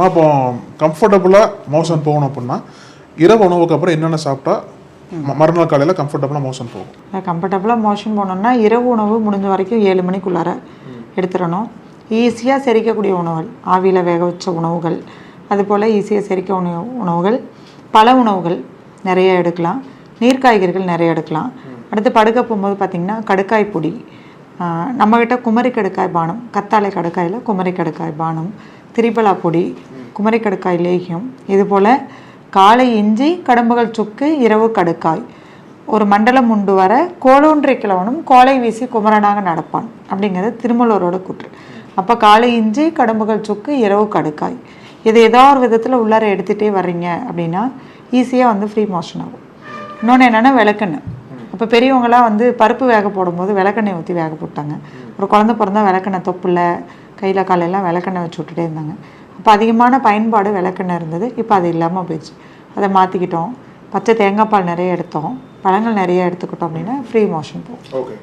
இப்போ கம்ஃபர்டபுளாக மோஷன் போகணும் அப்படின்னா இரவு உணவுக்கு அப்புறம் என்னென்ன சாப்பிட்டா மறுநாள் காலையில் கம்ஃபர்டபுளாக மோஷன் போகும்? கம்ஃபர்டபுளாக மோஷன் போகணுன்னா இரவு உணவு முடிஞ்ச வரைக்கும் 7 மணிக்குள்ளார எடுத்துடணும். ஈஸியாக செரிக்கக்கூடிய உணவுகள், ஆவியில் வேக வச்ச உணவுகள், அதுபோல் ஈஸியாக செரிக்க உணவுகள், பல உணவுகள் நிறைய எடுக்கலாம், நீர்க்காய்கறிகள் நிறைய எடுக்கலாம். அடுத்து படுக்க போகும்போது பார்த்திங்கன்னா கடுக்காய் பொடி, நம்மக்கிட்ட குமரி கடுக்காய் பானம், கத்தாழை கடுக்காயில் குமரி கடுக்காய் பானம், திரிபலா பொடி, குமரி கடுக்காய் லேகியம், இதுபோல் காலை இஞ்சி கடம்புகள் சுக்கு இரவு கடுக்காய், ஒரு மண்டலம் உண்டு வர கோலூன்றை கிழவனும் கோலை வீசி குமரனாக நடப்பான் அப்படிங்கிறது திருமூலரோட கூற்று. அப்போ காலை இஞ்சி கடம்புகள் சுக்கு இரவு கடுக்காய் இது ஏதோ ஒரு விதத்தில் உள்ளார எடுத்துகிட்டே வர்றீங்க அப்படின்னா ஈஸியாக வந்து ஃப்ரீ மோஷன் ஆகும். இன்னொன்று என்னென்னா விளக்கெண்ணெய். இப்போ பெரியவங்களாம் வந்து பருப்பு வேக போடும்போது விளக்கெண்ணெய் ஊற்றி வேக போட்டாங்க. ஒரு குழந்தை பிறந்தா விளக்கெண்ணெய் தொப்புல கையில் காலையெல்லாம் விளக்கெண்ணெய் வச்சு விட்டுட்டே இருந்தாங்க. அப்போ அதிகமான பயன்பாடு விளக்கெண்ணெய் இருந்தது. இப்போ அது இல்லாமல் போயிடுச்சு. அதை மாற்றிக்கிட்டோம். பச்சை தேங்காய் பால் நிறைய எடுத்தோம், பழங்கள் நிறைய எடுத்துக்கிட்டோம் அப்படின்னா ஃப்ரீ மோஷன் போகும். ஓகே.